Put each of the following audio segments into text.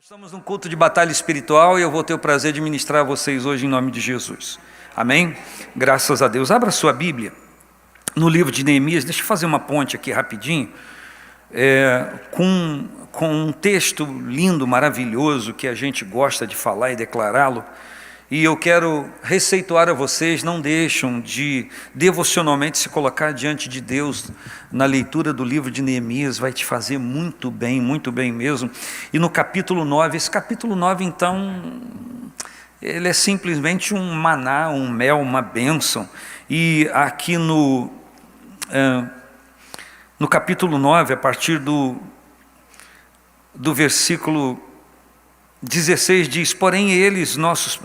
Estamos num culto de batalha espiritual e eu vou ter o prazer de ministrar a vocês hoje em nome de Jesus. Amém? Graças a Deus. Abra sua Bíblia no livro de Neemias. Deixa eu fazer uma ponte aqui rapidinho, com um texto lindo, maravilhoso, que a gente gosta de falar e declará-lo. E eu quero receituar a vocês, não deixam de devocionalmente se colocar diante de Deus na leitura do livro de Neemias, vai te fazer muito bem mesmo. E no capítulo 9, esse capítulo 9 então, ele é simplesmente um maná, um mel, uma bênção. E aqui no capítulo 9, a partir do versículo 16 diz, porém eles, nossos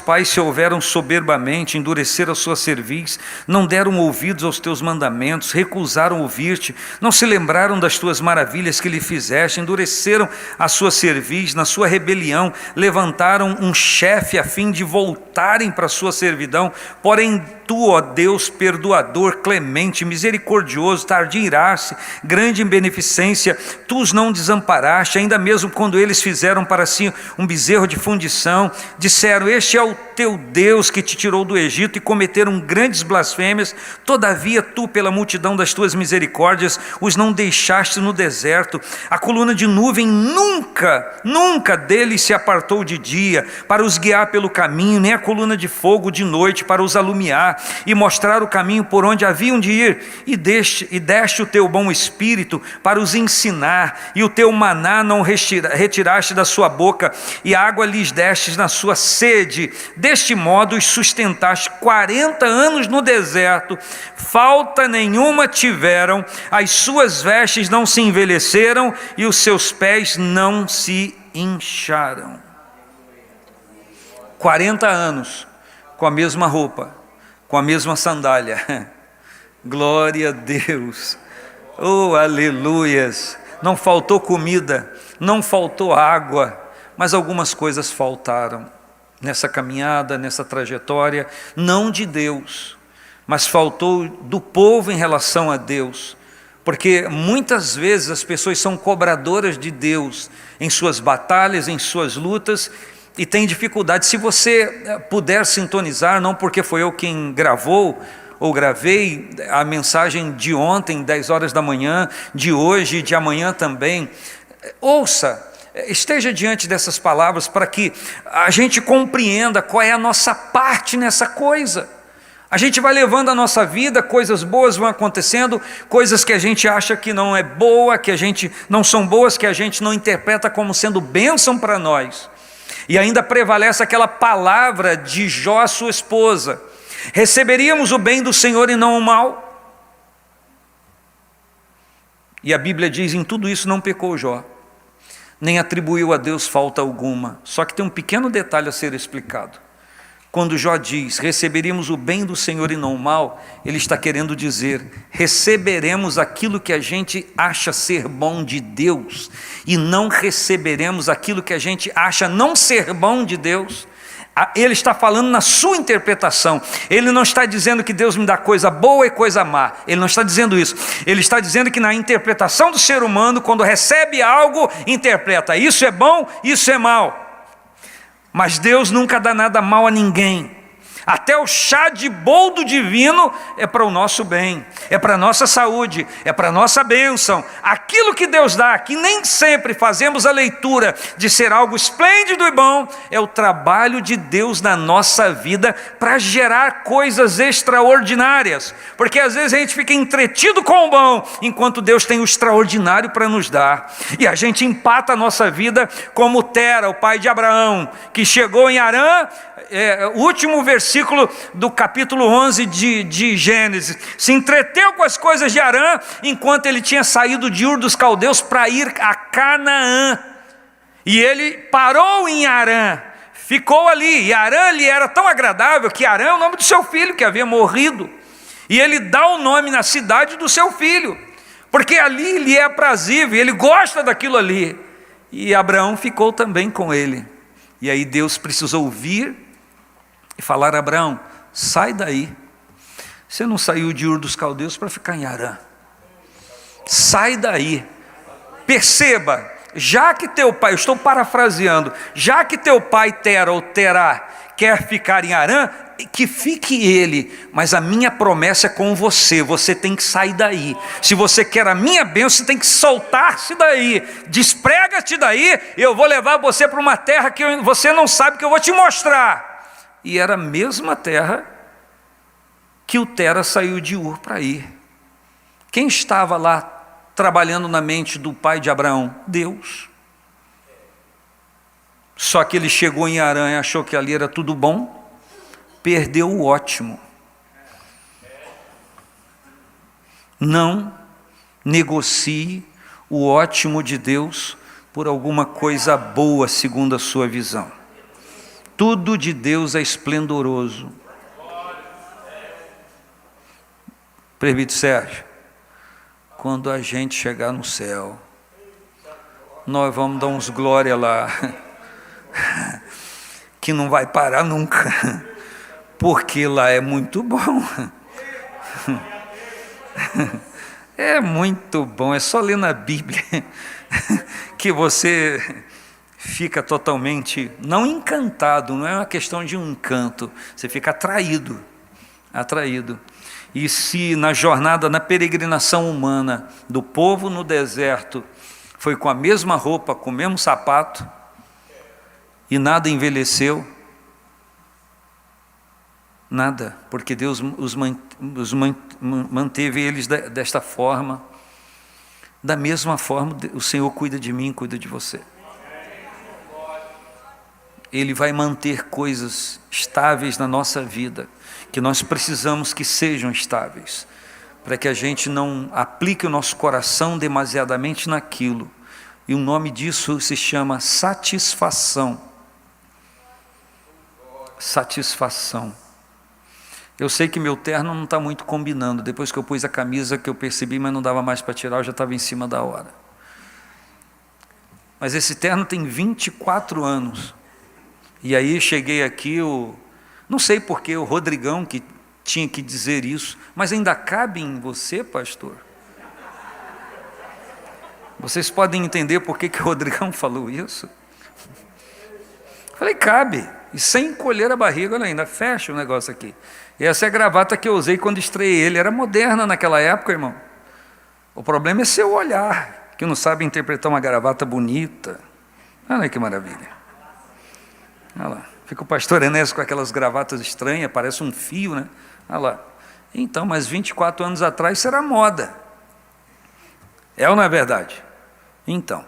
pais se houveram soberbamente, endureceram a sua cerviz, não deram ouvidos aos teus mandamentos, recusaram ouvir-te, não se lembraram das tuas maravilhas que lhe fizeste, endureceram a sua cerviz, na sua rebelião, levantaram um chefe a fim de voltarem para a sua servidão, porém tu, ó Deus, perdoador, clemente, misericordioso, tardio em irar-se, grande em beneficência, tu os não desamparaste, ainda mesmo quando eles fizeram para si um bezerro de fundição, disseram, este é o teu Deus que te tirou do Egito, e cometeram grandes blasfêmias, todavia tu, pela multidão das tuas misericórdias, os não deixaste no deserto, a coluna de nuvem nunca deles se apartou de dia, para os guiar pelo caminho, nem a coluna de fogo de noite, para os alumiar, e mostrar o caminho por onde haviam de ir, e deste o teu bom espírito para os ensinar, e o teu maná não retiraste da sua boca, e a água lhes destes na sua sede, deste modo os sustentaste 40 anos no deserto, falta nenhuma tiveram, as suas vestes não se envelheceram, e os seus pés não se incharam. 40 anos com a mesma roupa, com a mesma sandália. Glória a Deus. Oh, aleluias. Não faltou comida, não faltou água, mas algumas coisas faltaram nessa caminhada, nessa trajetória, não de Deus, mas faltou do povo em relação a Deus, porque muitas vezes as pessoas são cobradoras de Deus em suas batalhas, em suas lutas, e tem dificuldade. Se você puder sintonizar, não porque foi eu quem gravou ou gravei a mensagem de ontem, 10 horas da manhã, de hoje e de amanhã também, ouça, esteja diante dessas palavras para que a gente compreenda qual é a nossa parte nessa coisa. A gente vai levando a nossa vida, coisas boas vão acontecendo, coisas que a gente acha que não é boa, que a gente não são boas, que a gente não interpreta como sendo bênção para nós. E ainda prevalece aquela palavra de Jó, sua esposa, receberíamos o bem do Senhor e não o mal? E a Bíblia diz, em tudo isso não pecou Jó, nem atribuiu a Deus falta alguma. Só que tem um pequeno detalhe a ser explicado. Quando Jó diz, receberíamos o bem do Senhor e não o mal, ele está querendo dizer, receberemos aquilo que a gente acha ser bom de Deus, e não receberemos aquilo que a gente acha não ser bom de Deus. Ele está falando na sua interpretação, ele não está dizendo que Deus me dá coisa boa e coisa má, ele não está dizendo isso, ele está dizendo que na interpretação do ser humano, quando recebe algo, interpreta, isso é bom, isso é mal. Mas Deus nunca dá nada mal a ninguém. Até o chá de boldo divino é para o nosso bem, é para a nossa saúde, é para a nossa bênção. Aquilo que Deus dá, que nem sempre fazemos a leitura de ser algo esplêndido e bom, é o trabalho de Deus na nossa vida para gerar coisas extraordinárias. Porque às vezes a gente fica entretido com o bom, enquanto Deus tem o extraordinário para nos dar. E a gente empata a nossa vida como Tera, o pai de Abraão, que chegou em Harã, o último versículo do capítulo 11 de Gênesis, se entreteu com as coisas de Harã, enquanto ele tinha saído de Ur dos Caldeus para ir a Canaã, e ele parou em Harã, ficou ali, e Harã lhe era tão agradável, que Harã é o nome do seu filho, que havia morrido, e ele dá o nome na cidade do seu filho, porque ali lhe é aprazível, ele gosta daquilo ali, e Abraão ficou também com ele, e aí Deus precisou ouvir, e falar, Abraão, sai daí, você não saiu de Ur dos Caldeus para ficar em Harã, sai daí, perceba, já que teu pai, eu estou parafraseando, já que teu pai Tera ou Terá quer ficar em Harã, que fique ele, mas a minha promessa é com você, você tem que sair daí. Se você quer a minha bênção, você tem que soltar-se daí, desprega-te daí, eu vou levar você para uma terra que você não sabe, que eu vou te mostrar. E era a mesma terra que o Tera saiu de Ur para ir. Quem estava lá trabalhando na mente do pai de Abraão? Deus. Só que ele chegou em Harã e achou que ali era tudo bom, perdeu o ótimo. Não negocie o ótimo de Deus por alguma coisa boa segundo a sua visão. Tudo de Deus é esplendoroso. Presbítero Sérgio, quando a gente chegar no céu, nós vamos dar uns glória lá, que não vai parar nunca, porque lá é muito bom. É muito bom, é só ler na Bíblia que você fica totalmente, não encantado, não é uma questão de um encanto, você fica atraído. E se na jornada, na peregrinação humana do povo no deserto, foi com a mesma roupa, com o mesmo sapato, e nada envelheceu, nada, porque Deus manteve eles desta forma. Da mesma forma, o Senhor cuida de mim, cuida de você. Ele vai manter coisas estáveis na nossa vida, que nós precisamos que sejam estáveis, para que a gente não aplique o nosso coração demasiadamente naquilo. E o nome disso se chama satisfação. Satisfação. Eu sei que meu terno não está muito combinando. Depois que eu pus a camisa, que eu percebi, mas não dava mais para tirar, eu já estava em cima da hora. Mas esse terno tem 24 anos. E aí cheguei aqui, não sei porque o Rodrigão que tinha que dizer isso, mas ainda cabe em você, pastor? Vocês podem entender por que o Rodrigão falou isso? Falei, cabe. E sem encolher a barriga, olha ainda, fecha o negócio aqui. E essa é a gravata que eu usei quando estreiei ele. Era moderna naquela época, irmão. O problema é seu olhar, que não sabe interpretar uma gravata bonita. Olha que maravilha. Olha lá. Fica o pastor Enés com aquelas gravatas estranhas, parece um fio, né? Olha lá. Então, mas 24 anos atrás isso era moda. É ou não é verdade? Então,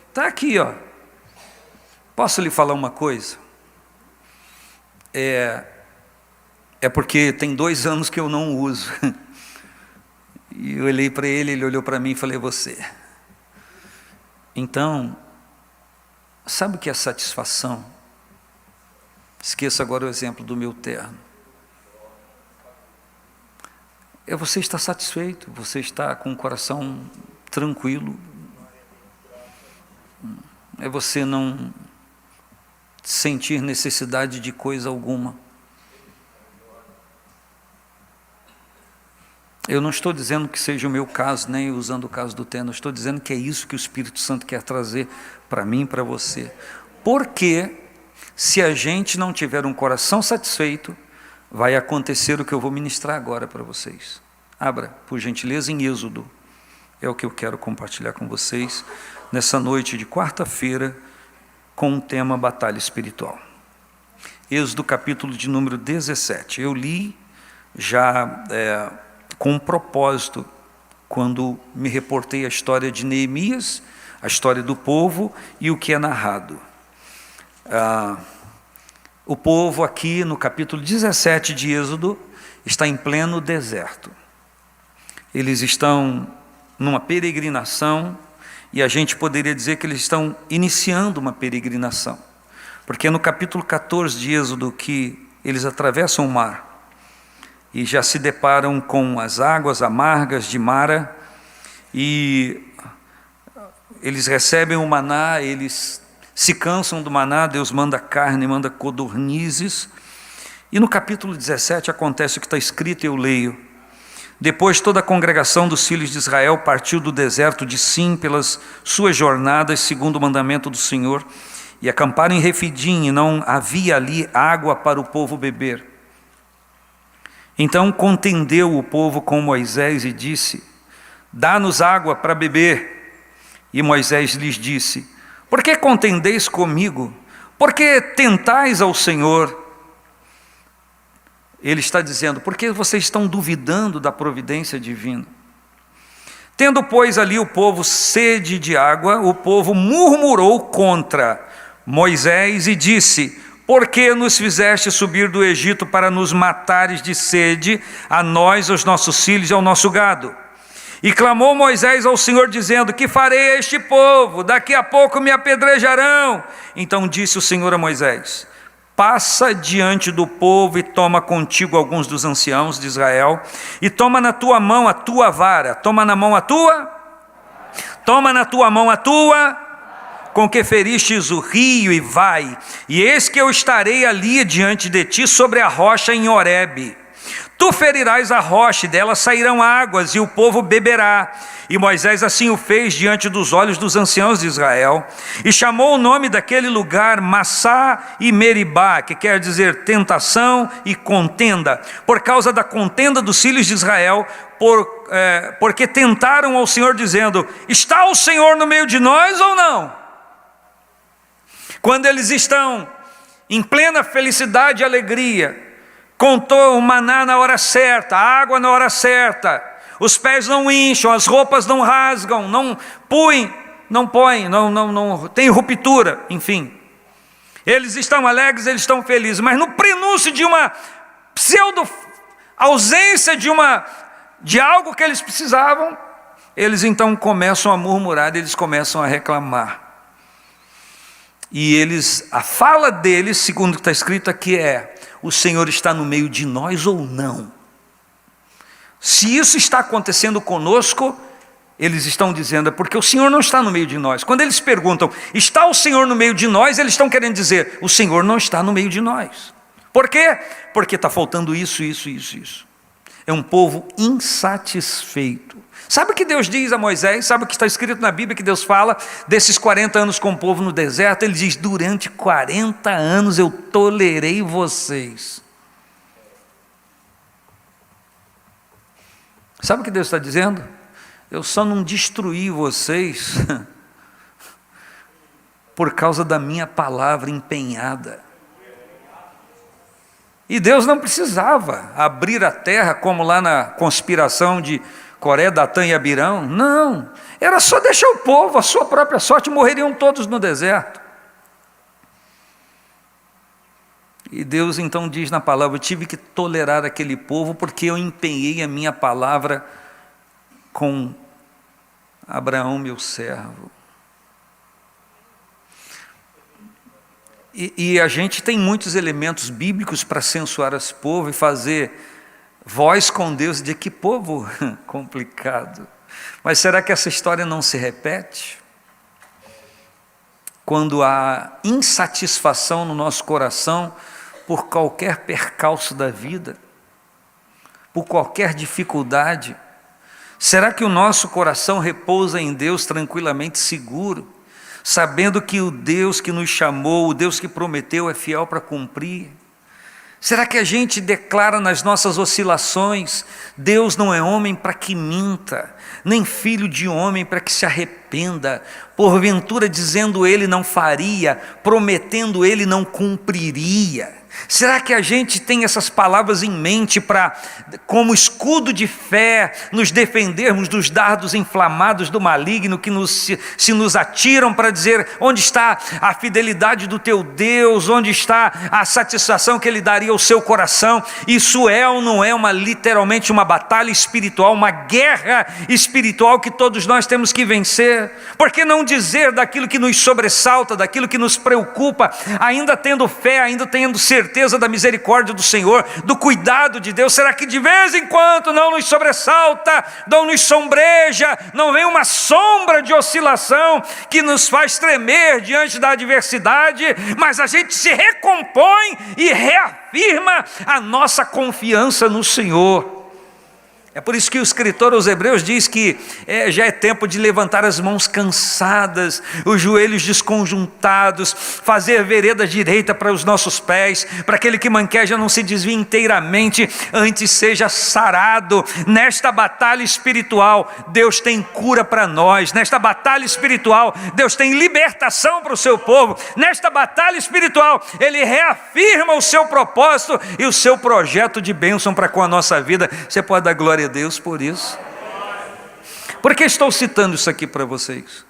está aqui, ó. Posso lhe falar uma coisa? É porque tem 2 anos que eu não uso. E eu olhei para ele, ele olhou para mim e falei, você. Então, sabe o que é satisfação? Esqueça agora o exemplo do meu terno. É você estar satisfeito, você está com o coração tranquilo. É você não sentir necessidade de coisa alguma. Eu não estou dizendo que seja o meu caso, nem usando o caso do terno, estou dizendo que é isso que o Espírito Santo quer trazer para mim e para você. Porque se a gente não tiver um coração satisfeito, vai acontecer o que eu vou ministrar agora para vocês. Abra, por gentileza, em Êxodo. É o que eu quero compartilhar com vocês nessa noite de quarta-feira, com o tema Batalha Espiritual. Êxodo capítulo de número 17. Eu li já com um propósito, quando me reportei a história de Neemias, a história do povo e o que é narrado. O povo aqui no capítulo 17 de Êxodo está em pleno deserto. Eles estão numa peregrinação, e a gente poderia dizer que eles estão iniciando uma peregrinação, porque no capítulo 14 de Êxodo que eles atravessam o mar, e já se deparam com as águas amargas de Mara, e eles recebem o maná, eles se cansam do maná, Deus manda carne, manda codornizes, e no capítulo 17 acontece o que está escrito, eu leio: Depois toda a congregação dos filhos de Israel partiu do deserto de Sim pelas suas jornadas, segundo o mandamento do Senhor, e acamparam em Refidim, e não havia ali água para o povo beber. Então contendeu o povo com Moisés e disse: dá-nos água para beber. E Moisés lhes disse: por que contendeis comigo? Por que tentais ao Senhor? Ele está dizendo: porque vocês estão duvidando da providência divina. Tendo, pois, ali o povo sede de água, o povo murmurou contra Moisés e disse: por que nos fizeste subir do Egito para nos matares de sede, a nós, aos nossos filhos e ao nosso gado? E clamou Moisés ao Senhor, dizendo: que farei a este povo? Daqui a pouco me apedrejarão. Então disse o Senhor a Moisés: passa diante do povo e toma contigo alguns dos anciãos de Israel, e toma na tua mão a tua vara, toma na tua mão a tua, com que feristes o rio, e vai, e eis que eu estarei ali diante de ti sobre a rocha em Horebe. Tu ferirás a rocha, e dela sairão águas, e o povo beberá. E Moisés assim o fez diante dos olhos dos anciãos de Israel, e chamou o nome daquele lugar Massá e Meribá, que quer dizer tentação e contenda, por causa da contenda dos filhos de Israel, porque tentaram ao Senhor dizendo: está o Senhor no meio de nós ou não? Quando eles estão em plena felicidade e alegria, contou o maná na hora certa, a água na hora certa, os pés não incham, as roupas não rasgam, não tem ruptura, enfim. Eles estão alegres, eles estão felizes, mas no prenúncio de uma pseudo ausência de algo que eles precisavam, eles então começam a murmurar, eles começam a reclamar. E a fala deles, segundo o que está escrito aqui, é: o Senhor está no meio de nós ou não? Se isso está acontecendo conosco, eles estão dizendo: é porque o Senhor não está no meio de nós. Quando eles perguntam: está o Senhor no meio de nós? Eles estão querendo dizer: o Senhor não está no meio de nós. Por quê? Porque está faltando isso. É um povo insatisfeito. Sabe o que Deus diz a Moisés? Sabe o que está escrito na Bíblia que Deus fala desses 40 anos com o povo no deserto? Ele diz: durante 40 anos eu tolerei vocês. Sabe o que Deus está dizendo? Eu só não destruí vocês por causa da minha palavra empenhada. E Deus não precisava abrir a terra como lá na conspiração de Coré, Datã e Abirão. Não, era só deixar o povo, a sua própria sorte, morreriam todos no deserto. E Deus então diz na palavra: eu tive que tolerar aquele povo porque eu empenhei a minha palavra com Abraão, meu servo. E a gente tem muitos elementos bíblicos para censurar esse povo e fazer voz com Deus de que povo complicado. Mas será que essa história não se repete? Quando há insatisfação no nosso coração por qualquer percalço da vida, por qualquer dificuldade, será que o nosso coração repousa em Deus tranquilamente seguro, sabendo que o Deus que nos chamou, o Deus que prometeu é fiel para cumprir? Será que a gente declara nas nossas oscilações: Deus não é homem para que minta, nem filho de homem para que se arrependa, porventura dizendo ele não faria, prometendo ele não cumpriria? Será que a gente tem essas palavras em mente para, como escudo de fé, nos defendermos dos dardos inflamados do maligno que se nos atiram para dizer: onde está a fidelidade do teu Deus, onde está a satisfação que Ele daria ao seu coração? Isso é ou não é literalmente uma batalha espiritual, uma guerra espiritual que todos nós temos que vencer? Por que não dizer daquilo que nos sobressalta, daquilo que nos preocupa, ainda tendo fé, ainda tendo certeza da misericórdia do Senhor, do cuidado de Deus? Será que de vez em quando não nos sobressalta, não nos sombreja, não vem uma sombra de oscilação que nos faz tremer diante da adversidade, mas a gente se recompõe e reafirma a nossa confiança no Senhor? É por isso que o escritor aos Hebreus diz que já é tempo de levantar as mãos cansadas, os joelhos desconjuntados, fazer vereda direita para os nossos pés, para aquele que manqueja não se desvie inteiramente, antes seja sarado. Nesta batalha espiritual, Deus tem cura para nós. Nesta batalha espiritual, Deus tem libertação para o seu povo. Nesta batalha espiritual, Ele reafirma o seu propósito e o seu projeto de bênção para com a nossa vida. Você pode dar glória a Deus por isso? Por que estou citando isso aqui para vocês?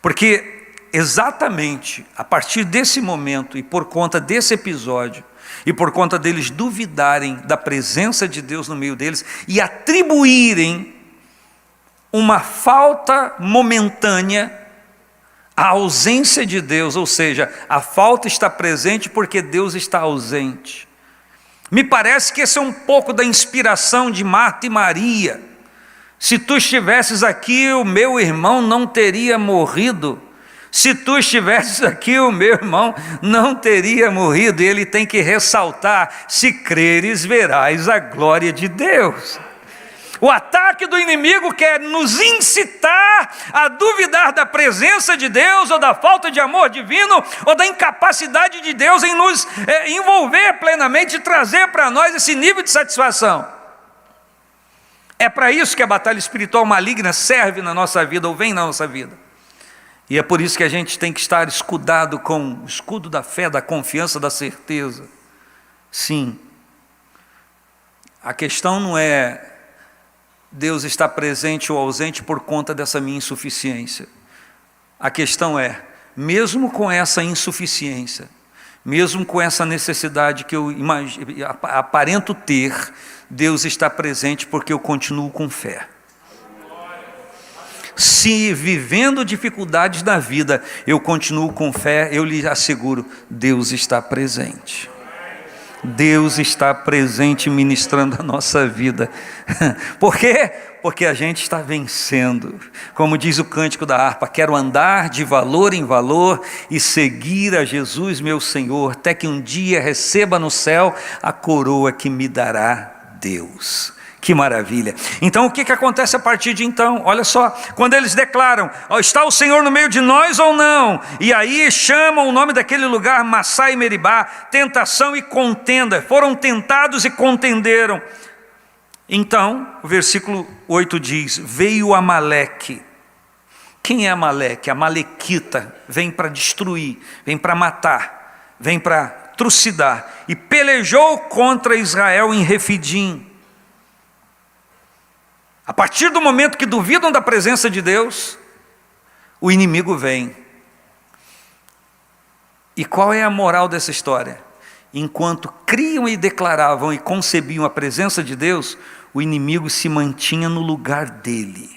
Porque exatamente a partir desse momento e por conta desse episódio e por conta deles duvidarem da presença de Deus no meio deles e atribuírem uma falta momentânea à ausência de Deus, ou seja, a falta está presente porque Deus está ausente. Me parece que esse é um pouco da inspiração de Marta e Maria. Se tu estivesses aqui, o meu irmão não teria morrido. Se tu estivesses aqui, o meu irmão não teria morrido. E ele tem que ressaltar: se creres, verás a glória de Deus. O ataque do inimigo quer nos incitar a duvidar da presença de Deus, ou da falta de amor divino, ou da incapacidade de Deus em nos envolver plenamente e trazer para nós esse nível de satisfação. É para isso que a batalha espiritual maligna serve na nossa vida, ou vem na nossa vida. E é por isso que a gente tem que estar escudado com o escudo da fé, da confiança, da certeza. Sim, a questão não é Deus está presente ou ausente por conta dessa minha insuficiência. A questão é, mesmo com essa insuficiência, mesmo com essa necessidade que eu aparento ter, Deus está presente porque eu continuo com fé. Se vivendo dificuldades da vida, eu continuo com fé, eu lhe asseguro, Deus está presente. Deus está presente ministrando a nossa vida. Por quê? Porque a gente está vencendo. Como diz o cântico da harpa: quero andar de valor em valor e seguir a Jesus meu Senhor, até que um dia receba no céu a coroa que me dará Deus. Que maravilha. Então o que acontece a partir de então? Olha só, quando eles declaram: está o Senhor no meio de nós ou não? E aí chamam o nome daquele lugar Massá e Meribá, tentação e contenda. Foram tentados e contenderam. Então, o versículo 8 diz: veio Amaleque. Quem é Amaleque? Amalequita. Vem para destruir, vem para matar, vem para trucidar. E pelejou contra Israel em Refidim. A partir do momento que duvidam da presença de Deus, o inimigo vem. E qual é a moral dessa história? Enquanto criam e declaravam e concebiam a presença de Deus, o inimigo se mantinha no lugar dele,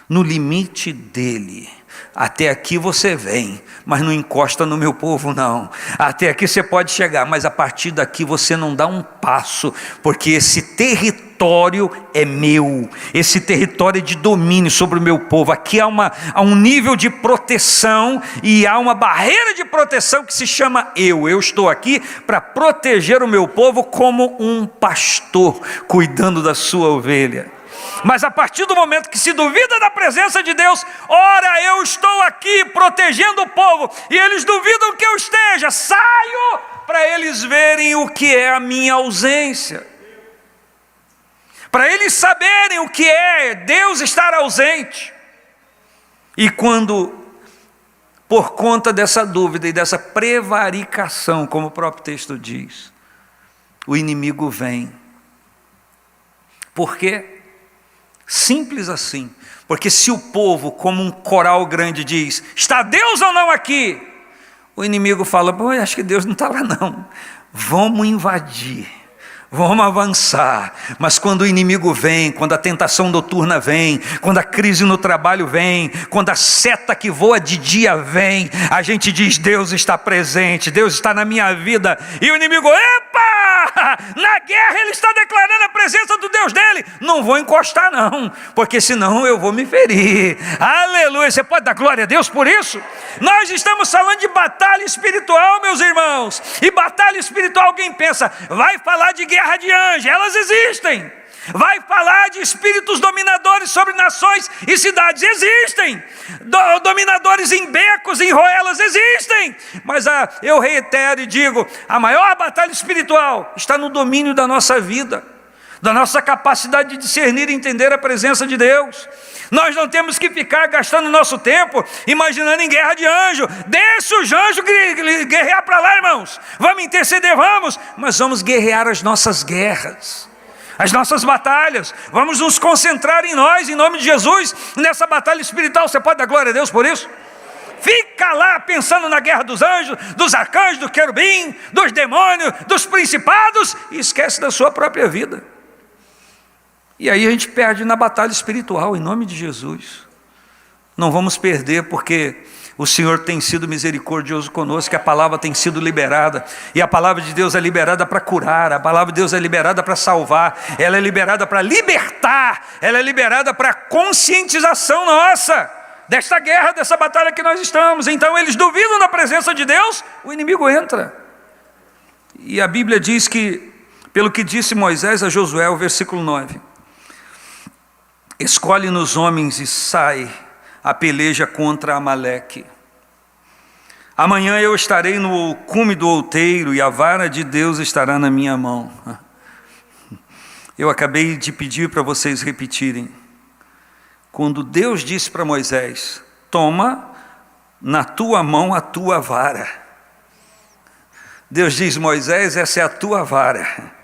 no limite dele. Até aqui você vem, mas não encosta no meu povo não. Até aqui você pode chegar, mas a partir daqui você não dá um passo, porque esse território é meu, esse território é de domínio sobre o meu povo. Aqui há um nível de proteção, e há uma barreira de proteção que se chama eu estou aqui para proteger o meu povo como um pastor cuidando da sua ovelha. Mas a partir do momento que se duvida da presença de Deus, ora, eu estou aqui protegendo o povo, e eles duvidam que eu esteja, saio para eles verem o que é a minha ausência, para eles saberem o que é Deus estar ausente. E quando, por conta dessa dúvida e dessa prevaricação, como o próprio texto diz, o inimigo vem. Por quê? Simples assim, porque se o povo, como um coral grande, diz: está Deus ou não aqui? O inimigo fala: pô, acho que Deus não está lá não, vamos invadir, vamos avançar. Mas quando o inimigo vem, quando a tentação noturna vem, quando a crise no trabalho vem, quando a seta que voa de dia vem, a gente diz: Deus está presente, Deus está na minha vida. E o inimigo: epa! Na guerra ele está declarando a presença do Deus dele. Não vou encostar não, porque senão eu vou me ferir. Aleluia, você pode dar glória a Deus por isso? Nós estamos falando de batalha espiritual, meus irmãos. E batalha espiritual, alguém pensa, vai falar de guerra de anjos. Elas existem. Vai falar de espíritos dominadores sobre nações e cidades. Existem. Dominadores em becos, em roelas, existem. Mas eu reitero e digo, a maior batalha espiritual está no domínio da nossa vida, da nossa capacidade de discernir e entender a presença de Deus. Nós não temos que ficar gastando nosso tempo imaginando em guerra de anjo. Deixa os anjos guerrear para lá, irmãos. Vamos interceder, vamos. Mas vamos guerrear as nossas guerras, as nossas batalhas. Vamos nos concentrar em nós, em nome de Jesus, nessa batalha espiritual. Você pode dar glória a Deus por isso? Fica lá pensando na guerra dos anjos, dos arcanjos, do querubim, dos demônios, dos principados, e esquece da sua própria vida. E aí a gente perde na batalha espiritual, em nome de Jesus. Não vamos perder, porque o Senhor tem sido misericordioso conosco, a palavra tem sido liberada, e a palavra de Deus é liberada para curar, a palavra de Deus é liberada para salvar, ela é liberada para libertar, ela é liberada para conscientização nossa, desta guerra, dessa batalha que nós estamos. Então eles duvidam da presença de Deus, o inimigo entra. E a Bíblia diz que, pelo que disse Moisés a Josué, o versículo 9, escolhe nos homens e sai a peleja contra Amaleque. Amanhã eu estarei no cume do outeiro e a vara de Deus estará na minha mão. Eu acabei de pedir para vocês repetirem. Quando Deus disse para Moisés, toma na tua mão a tua vara. Deus diz, Moisés, essa é a tua vara.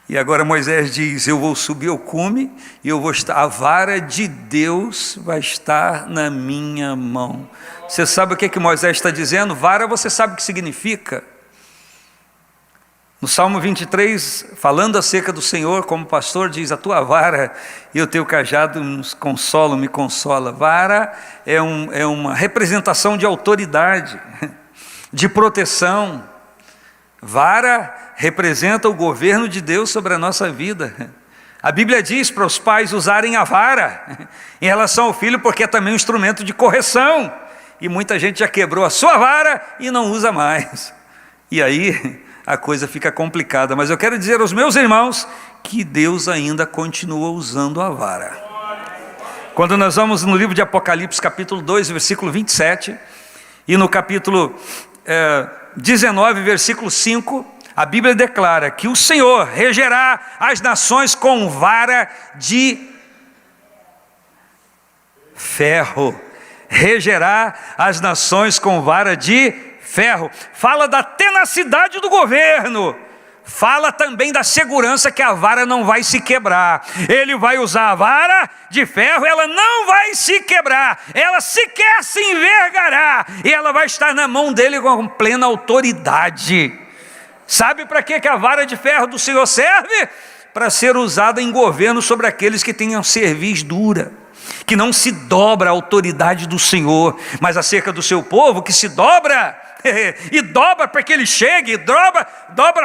E agora Moisés diz, eu vou subir ao cume e eu vou estar, a vara de Deus vai estar na minha mão. Você sabe o que Moisés está dizendo? Vara, você sabe o que significa? No Salmo 23, falando acerca do Senhor, como pastor, diz, a tua vara e o teu cajado me consola. Vara é uma representação de autoridade, de proteção. Vara representa o governo de Deus sobre a nossa vida. A Bíblia diz para os pais usarem a vara em relação ao filho, porque é também um instrumento de correção. E muita gente já quebrou a sua vara e não usa mais. E aí a coisa fica complicada. Mas eu quero dizer aos meus irmãos que Deus ainda continua usando a vara. Quando nós vamos no livro de Apocalipse, capítulo 2, versículo 27, e no capítulo 19, versículo 5, a Bíblia declara que o Senhor regerá as nações com vara de ferro. Regerá as nações com vara de ferro. Fala da tenacidade do governo. Fala também da segurança que a vara não vai se quebrar. Ele vai usar a vara de ferro, ela não vai se quebrar, ela sequer se envergará, e ela vai estar na mão dele com plena autoridade. Sabe para que a vara de ferro do Senhor serve? Para ser usada em governo sobre aqueles que tenham cerviz dura, que não se dobra à autoridade do Senhor, mas acerca do seu povo que se dobra, e dobra para que ele chegue, e dobra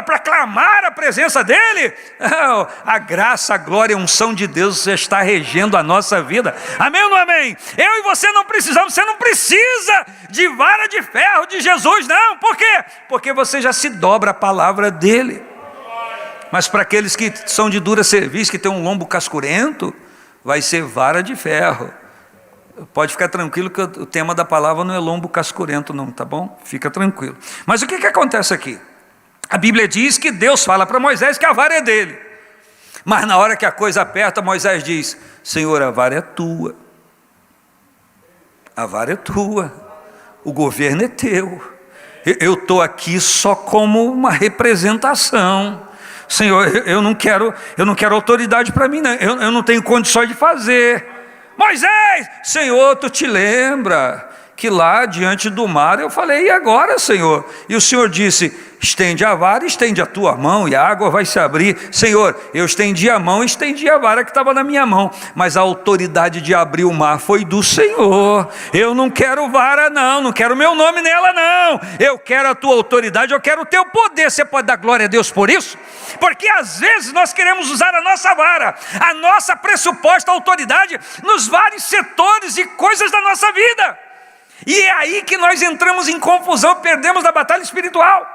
para clamar a presença dele. A graça, a glória, a unção de Deus já está regendo a nossa vida. Amém ou não amém? Eu e você não precisamos, você não precisa de vara de ferro de Jesus, não. Por quê? Porque você já se dobra à palavra dele. Mas para aqueles que são de dura cerviz, que tem um lombo cascurento, vai ser vara de ferro. Pode ficar tranquilo que o tema da palavra não é lombo cascurento não, tá bom? Fica tranquilo. Mas o que acontece aqui? A Bíblia diz que Deus fala para Moisés que a vara é dele. Mas na hora que a coisa aperta, Moisés diz, Senhor, a vara é tua. A vara é tua. O governo é teu. Eu estou aqui só como uma representação. Senhor, eu não quero autoridade para mim, não. Eu não tenho condições de fazer. Moisés, Senhor, tu te lembra que lá diante do mar eu falei, e agora, Senhor? E o Senhor disse, estende a vara, estende a tua mão e a água vai se abrir. Senhor, eu estendi a mão e estendi a vara que estava na minha mão, mas a autoridade de abrir o mar foi do Senhor. Eu não quero vara não quero meu nome nela não, eu quero a tua autoridade, eu quero o teu poder. Você pode dar glória a Deus por isso? Porque às vezes nós queremos usar a nossa vara, a nossa pressuposta autoridade nos vários setores e coisas da nossa vida, e é aí que nós entramos em confusão, perdemos a batalha espiritual.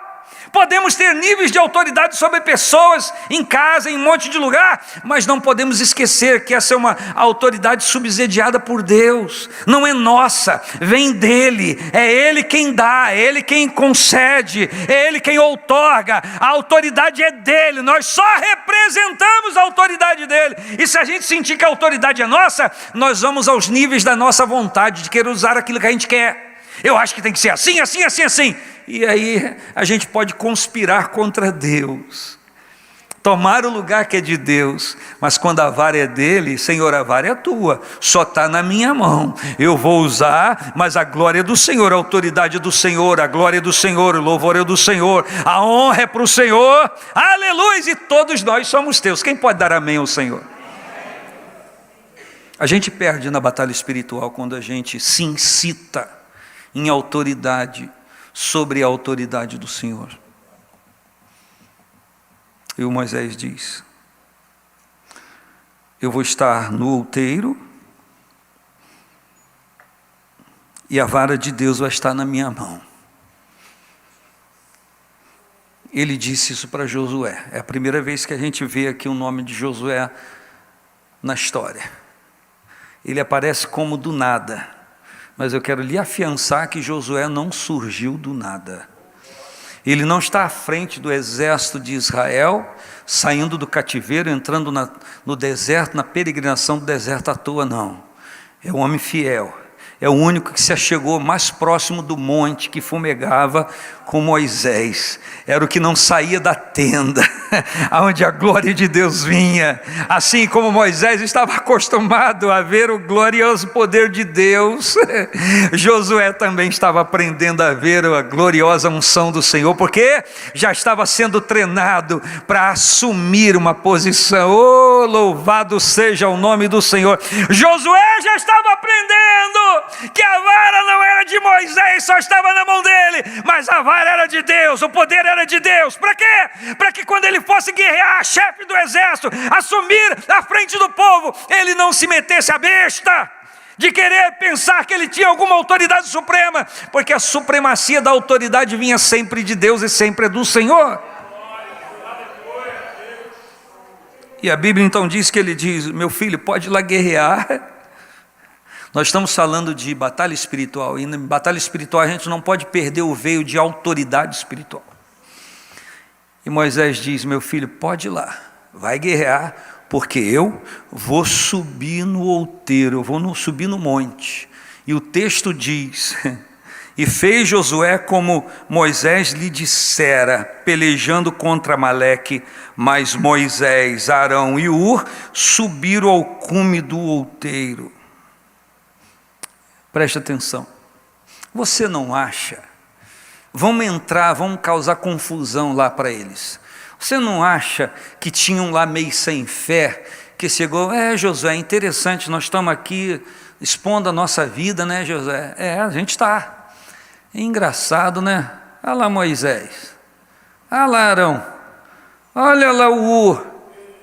Podemos ter níveis de autoridade sobre pessoas, em casa, em um monte de lugar, mas não podemos esquecer que essa é uma autoridade subsidiada por Deus, não é nossa, vem dEle, é Ele quem dá, é Ele quem concede, é Ele quem outorga, a autoridade é dEle, nós só representamos a autoridade dEle, e se a gente sentir que a autoridade é nossa, nós vamos aos níveis da nossa vontade, de querer usar aquilo que a gente quer. Eu acho que tem que ser assim, assim, assim, assim. E aí a gente pode conspirar contra Deus, tomar o lugar que é de Deus, mas quando a vara é dele, Senhor, a vara é tua, só está na minha mão, eu vou usar, mas a glória é do Senhor, a autoridade é do Senhor, a glória é do Senhor, o louvor é do Senhor, a honra é para o Senhor, aleluia, e todos nós somos teus. Quem pode dar amém ao Senhor? A gente perde na batalha espiritual quando a gente se incita em autoridade sobre a autoridade do Senhor. E o Moisés diz: eu vou estar no outeiro e a vara de Deus vai estar na minha mão. Ele disse isso para Josué. É a primeira vez que a gente vê aqui o nome de Josué na história. Ele aparece como do nada, mas eu quero lhe afiançar que Josué não surgiu do nada. Ele não está à frente do exército de Israel, saindo do cativeiro, entrando no deserto, na peregrinação do deserto à toa, não. É um homem fiel, é o único que se achegou mais próximo do monte, que fumegava com Moisés, era o que não saía da tenda, aonde a glória de Deus vinha, assim como Moisés estava acostumado a ver o glorioso poder de Deus, Josué também estava aprendendo a ver a gloriosa unção do Senhor, porque já estava sendo treinado para assumir uma posição. Oh, louvado seja o nome do Senhor. Josué já estava aprendendo que a vara não era de Moisés, só estava na mão dele, mas a vara era de Deus, o poder era de Deus. Para quê? Para que quando ele fosse guerrear, chefe do exército, assumir a frente do povo, ele não se metesse a besta de querer pensar que ele tinha alguma autoridade suprema, porque a supremacia da autoridade vinha sempre de Deus e sempre é do Senhor. E a Bíblia então diz que ele diz: meu filho, pode ir lá guerrear. Nós estamos falando de batalha espiritual, e em batalha espiritual a gente não pode perder o veio de autoridade espiritual. E Moisés diz: meu filho, pode ir lá, vai guerrear, porque eu vou subir no outeiro, eu vou subir no monte. E o texto diz: e fez Josué como Moisés lhe dissera, pelejando contra Amaleque, mas Moisés, Arão e Ur subiram ao cume do outeiro. Preste atenção, você não acha, vamos causar confusão lá para eles, você não acha que tinham lá meio sem fé, que chegou: Josué, é interessante, nós estamos aqui expondo a nossa vida, né, Josué? A gente está, é engraçado, né? Olha lá Moisés, olha lá Arão, olha lá o Ur,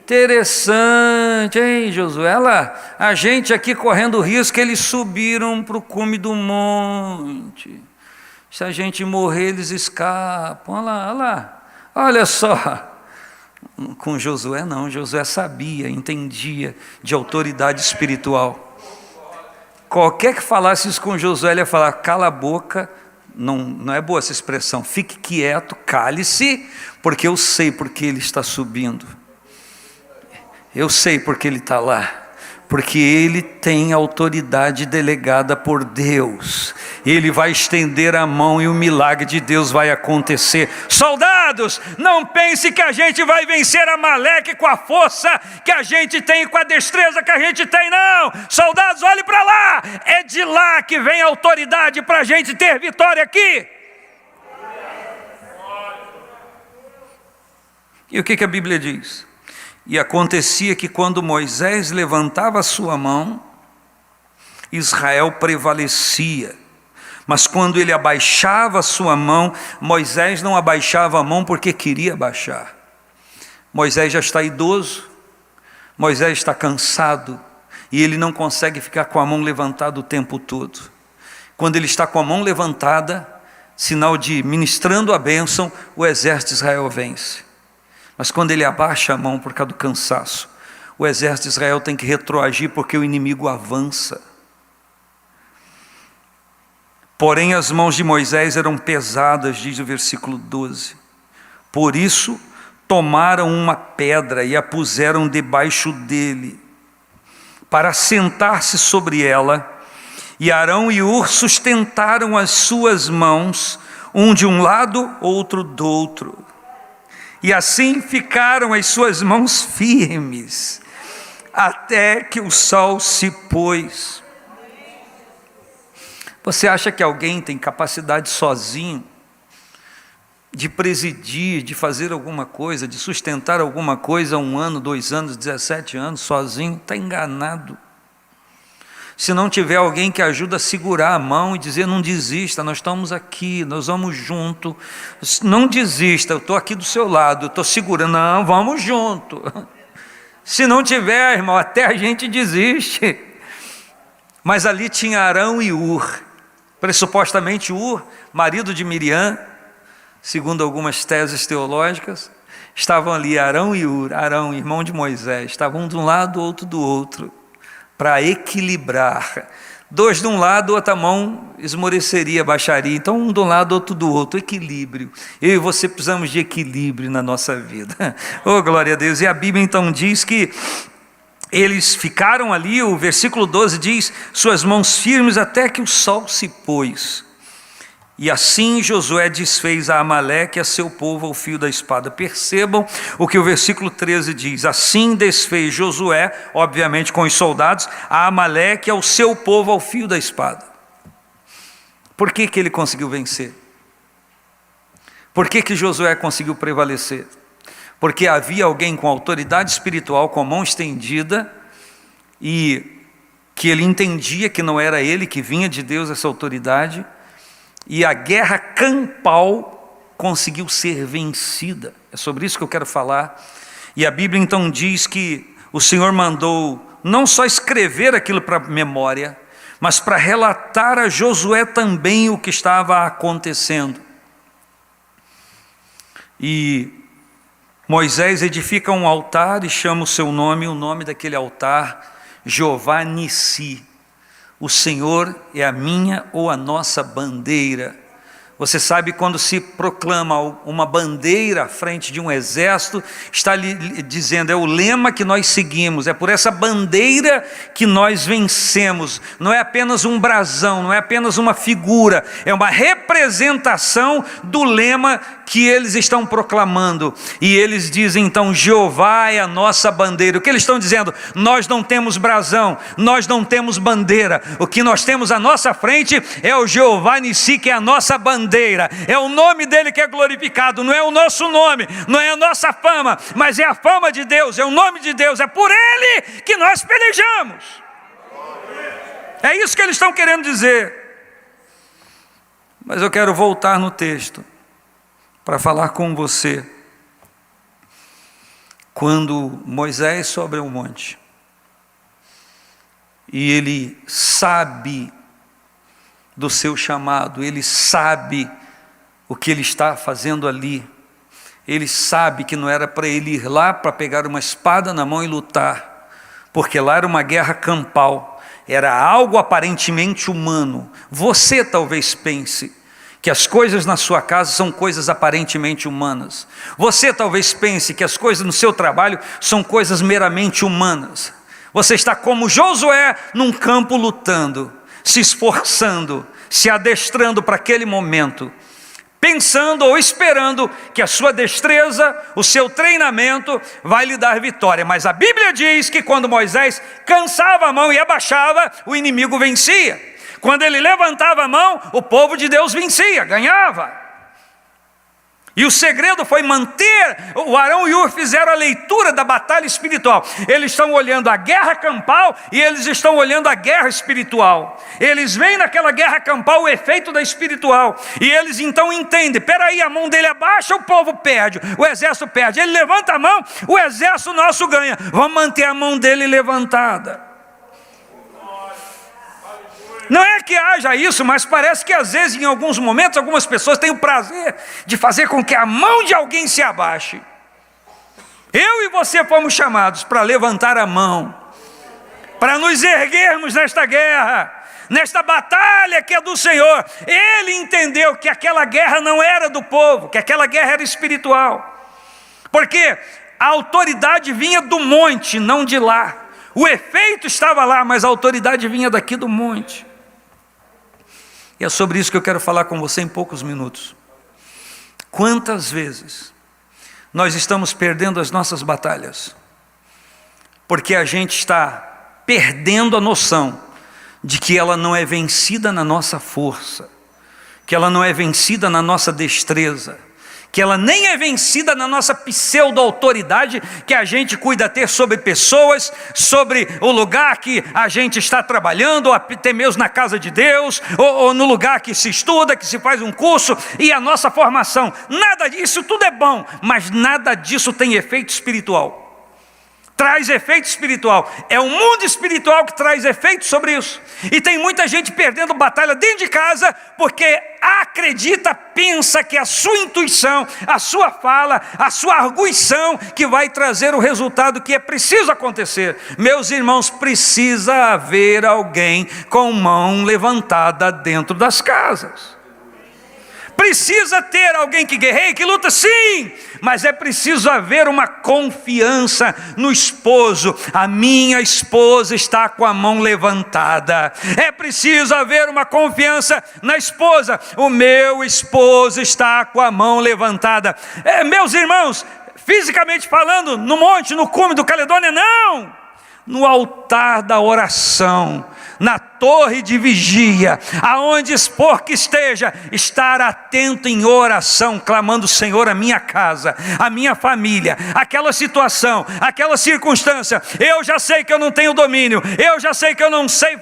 interessante, hein, Josué? Olha lá, a gente aqui correndo risco, eles subiram para o cume do monte. Se a gente morrer, eles escapam. Olha lá, olha lá. Olha só. Com Josué não, Josué sabia, entendia de autoridade espiritual. Qualquer que falasse isso com Josué, ele ia falar: cala a boca. Não é boa essa expressão, fique quieto, cale-se, porque eu sei porque ele está subindo. Eu sei porque ele está lá, porque ele tem autoridade delegada por Deus, ele vai estender a mão e o milagre de Deus vai acontecer. Soldados, não pense que a gente vai vencer Amaleque com a força que a gente tem, com a destreza que a gente tem, não. Soldados, olhe para lá, é de lá que vem a autoridade para a gente ter vitória aqui. E o que a Bíblia diz? E acontecia que quando Moisés levantava a sua mão, Israel prevalecia. Mas quando ele abaixava a sua mão, Moisés não abaixava a mão porque queria abaixar. Moisés já está idoso, Moisés está cansado, e ele não consegue ficar com a mão levantada o tempo todo. Quando ele está com a mão levantada, sinal de ministrando a bênção, o exército de Israel vence. Mas quando ele abaixa a mão por causa do cansaço, o exército de Israel tem que retroagir porque o inimigo avança. Porém as mãos de Moisés eram pesadas, diz o versículo 12. Por isso tomaram uma pedra e a puseram debaixo dele, para sentar-se sobre ela, e Arão e Hur sustentaram as suas mãos, um de um lado, outro do outro. E assim ficaram as suas mãos firmes, até que o sol se pôs. Você acha que alguém tem capacidade sozinho de presidir, de fazer alguma coisa, de sustentar alguma coisa 1 ano, 2 anos, 17 anos, sozinho? Está enganado. Se não tiver alguém que ajuda a segurar a mão e dizer, não desista, nós estamos aqui, nós vamos junto, não desista, eu estou aqui do seu lado, eu estou segurando, não, vamos junto. Se não tiver, irmão, até a gente desiste. Mas ali tinha Arão e Hur, pressupostamente Hur, marido de Miriam, segundo algumas teses teológicas, estavam ali Arão e Hur, Arão, irmão de Moisés, estavam um de um lado, outro do outro, para equilibrar. 2 de um lado, outra mão esmoreceria, baixaria. Então um de um lado, outro do outro, equilíbrio. Eu e você precisamos de equilíbrio na nossa vida. Oh, glória a Deus. E a Bíblia então diz que eles ficaram ali, o versículo 12 diz, suas mãos firmes até que o sol se pôs. E assim Josué desfez a Amaleque e a seu povo ao fio da espada. Percebam o que o versículo 13 diz. Assim desfez Josué, obviamente com os soldados, a Amaleque e ao seu povo ao fio da espada. Por que ele conseguiu vencer? Por que Josué conseguiu prevalecer? Porque havia alguém com autoridade espiritual, com a mão estendida, e que ele entendia que não era ele, que vinha de Deus essa autoridade, e a guerra campal conseguiu ser vencida. É sobre isso que eu quero falar. E a Bíblia então diz que o Senhor mandou não só escrever aquilo para a memória, mas para relatar a Josué também o que estava acontecendo. E Moisés edifica um altar e chama o seu nome, o nome daquele altar, Jeová Nissi. O Senhor é a minha ou a nossa bandeira. Você sabe, quando se proclama uma bandeira à frente de um exército, está lhe dizendo, é o lema que nós seguimos, é por essa bandeira que nós vencemos. Não é apenas um brasão, não é apenas uma figura, é uma representação do lema que eles estão proclamando. E eles dizem então, Jeová é a nossa bandeira. O que eles estão dizendo? Nós não temos brasão, nós não temos bandeira. O que nós temos à nossa frente é o Jeová Nissi, que é a nossa bandeira. É o nome dele que é glorificado, não é o nosso nome, não é a nossa fama, mas é a fama de Deus, é o nome de Deus, é por ele que nós pelejamos. É isso que eles estão querendo dizer. Mas eu quero voltar no texto para falar com você. Quando Moisés sobe ao monte e ele sabe do seu chamado, ele sabe o que ele está fazendo ali, ele sabe que não era para ele ir lá para pegar uma espada na mão e lutar, porque lá era uma guerra campal, era algo aparentemente humano. Você talvez pense que as coisas na sua casa são coisas aparentemente humanas. Você talvez pense que as coisas no seu trabalho são coisas meramente humanas. Você está como Josué num campo lutando, se esforçando, se adestrando para aquele momento, pensando ou esperando que a sua destreza, o seu treinamento vai lhe dar vitória. Mas a Bíblia diz que quando Moisés cansava a mão e abaixava, o inimigo vencia. Quando ele levantava a mão, o povo de Deus vencia, ganhava. E o segredo foi manter, o Arão e Hur fizeram a leitura da batalha espiritual. Eles estão olhando a guerra campal e eles estão olhando a guerra espiritual. Eles veem naquela guerra campal o efeito da espiritual. E eles então entendem, peraí, a mão dele abaixa, o povo perde, o exército perde. Ele levanta a mão, o exército nosso ganha. Vamos manter a mão dele levantada. Não é que haja isso, mas parece que às vezes, em alguns momentos, algumas pessoas têm o prazer de fazer com que a mão de alguém se abaixe. Eu e você fomos chamados para levantar a mão, para nos erguermos nesta guerra, nesta batalha que é do Senhor. Ele entendeu que aquela guerra não era do povo, que aquela guerra era espiritual, porque a autoridade vinha do monte, não de lá. O efeito estava lá, mas a autoridade vinha daqui do monte. E é sobre isso que eu quero falar com você em poucos minutos. Quantas vezes nós estamos perdendo as nossas batalhas porque a gente está perdendo a noção de que ela não é vencida na nossa força, que ela não é vencida na nossa destreza, que ela nem é vencida na nossa pseudo-autoridade que a gente cuida ter sobre pessoas, sobre o lugar que a gente está trabalhando, ou até mesmo na casa de Deus, ou no lugar que se estuda, que se faz um curso, e a nossa formação. Nada disso, tudo é bom, mas nada disso tem efeito espiritual. Traz efeito espiritual. É o mundo espiritual que traz efeito sobre isso. E tem muita gente perdendo batalha dentro de casa porque acredita, pensa que a sua intuição, a sua fala, a sua arguição que vai trazer o resultado que é preciso acontecer. Meus irmãos, precisa haver alguém com mão levantada dentro das casas. Precisa ter alguém que guerreie, que luta, sim, mas é preciso haver uma confiança no esposo. A minha esposa está com a mão levantada. É preciso haver uma confiança na esposa. O meu esposo está com a mão levantada. Meus irmãos, fisicamente falando, no monte, no cume do Caledônia, não. No altar da oração, na torre de vigia, aonde expor que esteja, estar atento em oração, clamando: Senhor, a minha casa, a minha família, aquela situação, aquela circunstância, eu já sei que eu não tenho domínio, eu já sei que eu não sei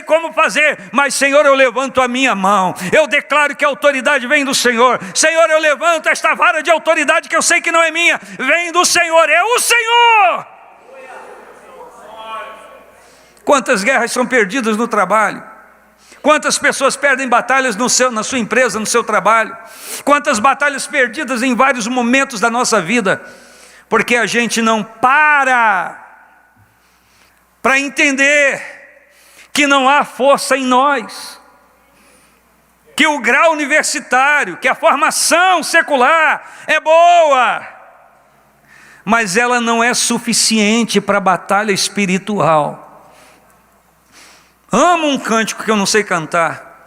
como fazer, mas Senhor, eu levanto a minha mão, eu declaro que a autoridade vem do Senhor. Senhor, eu levanto esta vara de autoridade que eu sei que não é minha, vem do Senhor, é o Senhor. Quantas guerras são perdidas no trabalho? Quantas pessoas perdem batalhas na sua empresa, no seu trabalho? Quantas batalhas perdidas em vários momentos da nossa vida? Porque a gente não para entender que não há força em nós, que o grau universitário, que a formação secular é boa, mas ela não é suficiente para a batalha espiritual. Amo um cântico que eu não sei cantar,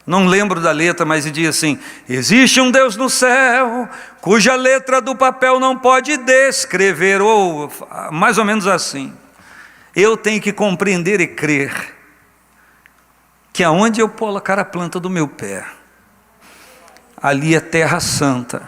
não lembro da letra, mas diz assim: existe um Deus no céu, cuja letra do papel não pode descrever, ou mais ou menos assim. Eu tenho que compreender e crer que aonde eu colocar a planta do meu pé, ali é terra santa.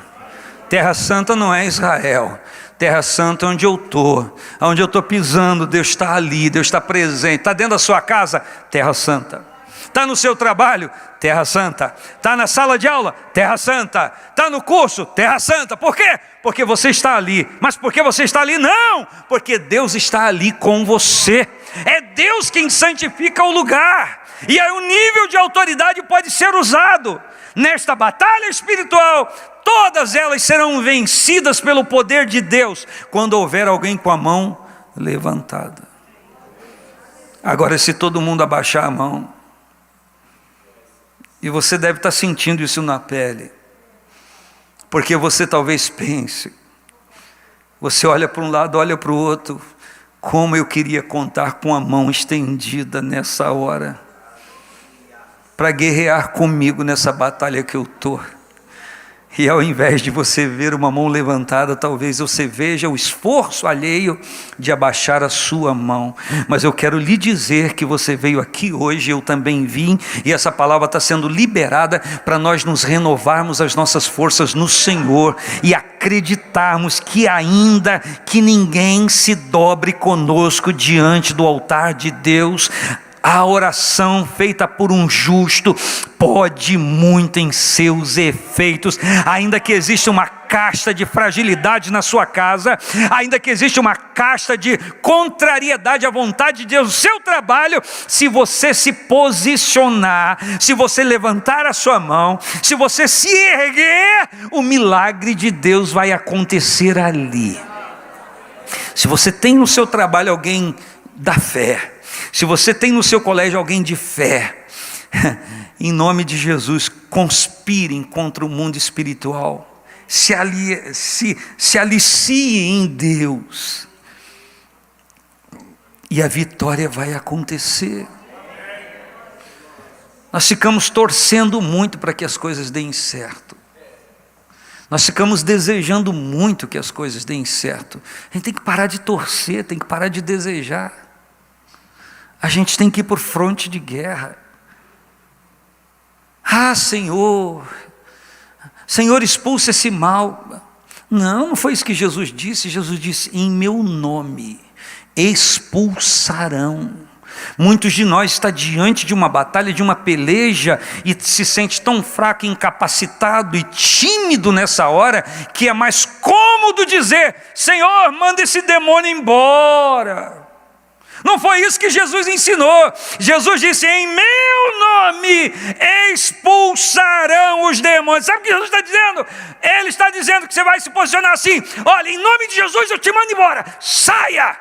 Terra santa não é Israel. Terra santa é onde eu estou pisando, Deus está ali, Deus está presente. Está dentro da sua casa, terra santa. Está no seu trabalho, terra santa. Está na sala de aula, terra santa. Está no curso, terra santa. Por quê? Porque você está ali. Mas por que você está ali? Não, porque Deus está ali com você. É Deus quem santifica o lugar. E aí o nível de autoridade pode ser usado nesta batalha espiritual. Todas elas serão vencidas pelo poder de Deus quando houver alguém com a mão levantada. Agora, se todo mundo abaixar a mão, e você deve estar sentindo isso na pele, porque você talvez pense, você olha para um lado, olha para o outro, como eu queria contar com a mão estendida nessa hora, para guerrear comigo nessa batalha que eu estou. E ao invés de você ver uma mão levantada, talvez você veja o esforço alheio de abaixar a sua mão. Mas eu quero lhe dizer que você veio aqui hoje, eu também vim, e essa palavra está sendo liberada para nós nos renovarmos as nossas forças no Senhor e acreditarmos que ainda que ninguém se dobre conosco diante do altar de Deus, a oração feita por um justo pode muito em seus efeitos, ainda que exista uma casta de fragilidade na sua casa, ainda que existe uma casta de contrariedade à vontade de Deus no seu trabalho, se você se posicionar, se você levantar a sua mão, se você se erguer, o milagre de Deus vai acontecer ali. Se você tem no seu trabalho alguém da fé, se você tem no seu colégio alguém de fé, em nome de Jesus, conspirem contra o mundo espiritual, se aliciem em Deus, e a vitória vai acontecer. Nós ficamos torcendo muito para que as coisas deem certo, nós ficamos desejando muito que as coisas deem certo. A gente tem que parar de torcer, tem que parar de desejar, a gente tem que ir por fronte de guerra. Ah, Senhor, expulsa esse mal. Não foi isso que Jesus disse. Jesus disse: em meu nome expulsarão. Muitos de nós está diante de uma batalha, de uma peleja, e se sente tão fraco, incapacitado e tímido nessa hora, que é mais cômodo dizer: Senhor, manda esse demônio embora. Não foi isso que Jesus ensinou. Jesus disse: em meu nome expulsarão os demônios. Sabe o que Jesus está dizendo? Ele está dizendo que você vai se posicionar assim: olha, em nome de Jesus eu te mando embora, saia.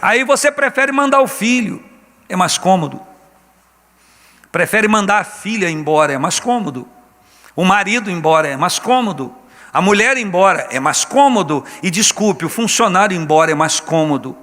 Aí você prefere mandar o filho, é mais cômodo. Prefere mandar a filha embora, é mais cômodo. O marido embora, é mais cômodo. A mulher embora, é mais cômodo. E desculpe, o funcionário embora é mais cômodo.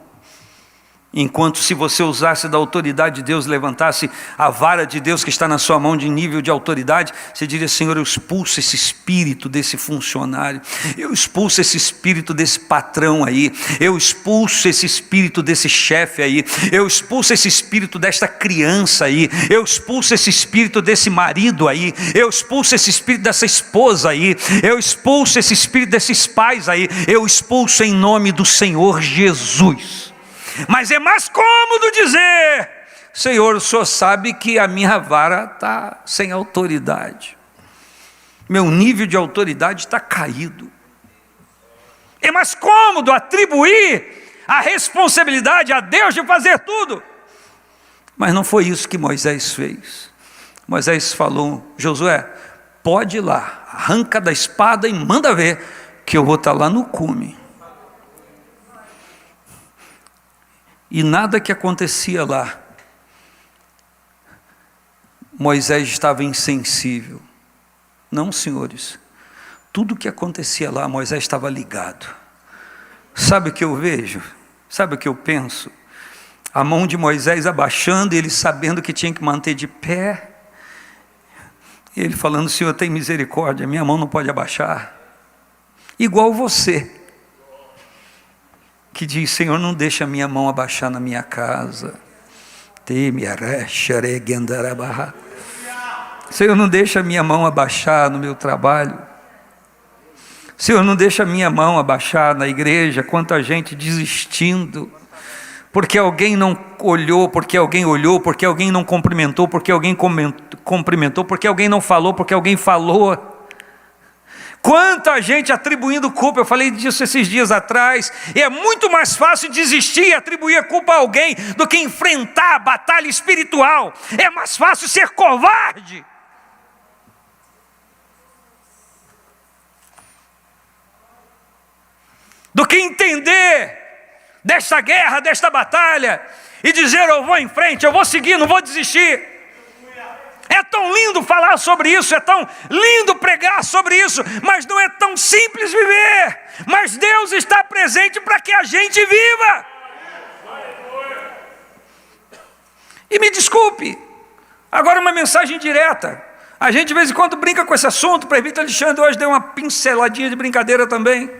Enquanto se você usasse da autoridade de Deus, levantasse a vara de Deus que está na sua mão de nível de autoridade, você diria: Senhor, eu expulso esse espírito desse funcionário, eu expulso esse espírito desse patrão aí, eu expulso esse espírito desse chefe aí, eu expulso esse espírito desta criança aí, eu expulso esse espírito desse marido aí, eu expulso esse espírito dessa esposa aí, eu expulso esse espírito desses pais aí, eu expulso em nome do Senhor Jesus. Mas é mais cômodo dizer: Senhor, o Senhor sabe que a minha vara está sem autoridade, meu nível de autoridade está caído. É mais cômodo atribuir a responsabilidade a Deus de fazer tudo. Mas não foi isso que Moisés fez. Moisés falou: Josué, pode ir lá, arranca da espada e manda ver, que eu vou estar lá no cume. E nada que acontecia lá, Moisés estava insensível. Não, senhores, tudo que acontecia lá, Moisés estava ligado. Sabe o que eu vejo? Sabe o que eu penso? A mão de Moisés abaixando, e ele sabendo que tinha que manter de pé, e ele falando: Senhor, tem misericórdia, minha mão não pode abaixar. Igual você, que diz: Senhor, não deixa a minha mão abaixar na minha casa. Senhor, não deixa a minha mão abaixar no meu trabalho. Senhor, não deixa a minha mão abaixar na igreja. Quanta gente desistindo, porque alguém não olhou, porque alguém olhou, porque alguém não cumprimentou, porque alguém cumprimentou, porque alguém não falou, porque alguém falou. Quanta gente atribuindo culpa. Eu falei disso esses dias atrás. E é muito mais fácil desistir e atribuir a culpa a alguém do que enfrentar a batalha espiritual. É mais fácil ser covarde. Do que entender desta guerra, desta batalha, e dizer: eu vou em frente, eu vou seguir, não vou desistir. É tão lindo falar sobre isso, é tão lindo pregar sobre isso, mas não é tão simples viver. Mas Deus está presente para que a gente viva. E me desculpe, agora uma mensagem direta. A gente de vez em quando brinca com esse assunto. O presbítero Alexandre hoje deu uma pinceladinha de brincadeira também.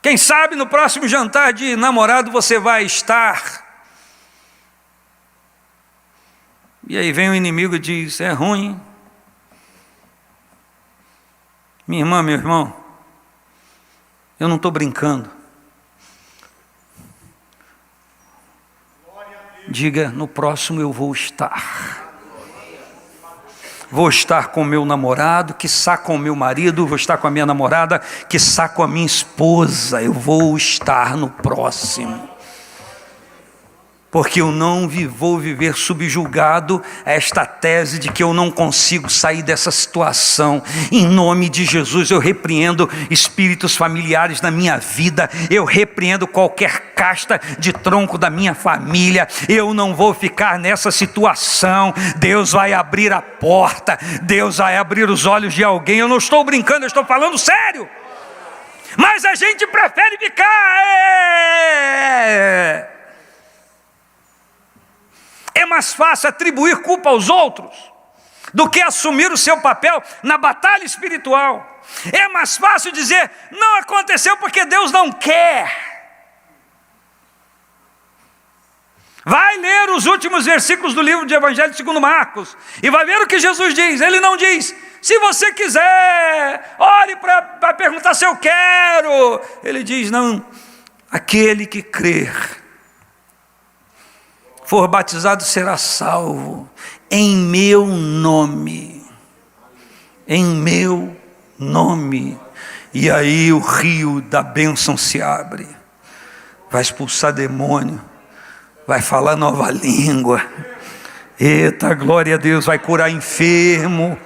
Quem sabe no próximo jantar de namorado você vai estar. E aí vem o inimigo e diz: é ruim. Minha irmã, meu irmão, eu não estou brincando. Diga: no próximo eu vou estar. Vou estar com o meu namorado, quiçá com o meu marido, vou estar com a minha namorada, quiçá com a minha esposa. Eu vou estar no próximo. Porque eu não vou viver subjugado a esta tese de que eu não consigo sair dessa situação. Em nome de Jesus, eu repreendo espíritos familiares na minha vida, eu repreendo qualquer casta de tronco da minha família. Eu não vou ficar nessa situação. Deus vai abrir a porta, Deus vai abrir os olhos de alguém. Eu não estou brincando, eu estou falando sério. Mas a gente prefere ficar... É mais fácil atribuir culpa aos outros do que assumir o seu papel na batalha espiritual. É mais fácil dizer, não aconteceu porque Deus não quer. Vai ler os últimos versículos do livro de Evangelho segundo Marcos e vai ver o que Jesus diz. Ele não diz, se você quiser, ore para perguntar se eu quero. Ele diz, não, aquele que crer, for batizado será salvo, em meu nome, em meu nome. E aí o rio da bênção se abre, vai expulsar demônio, vai falar nova língua, eita, glória a Deus, vai curar enfermo.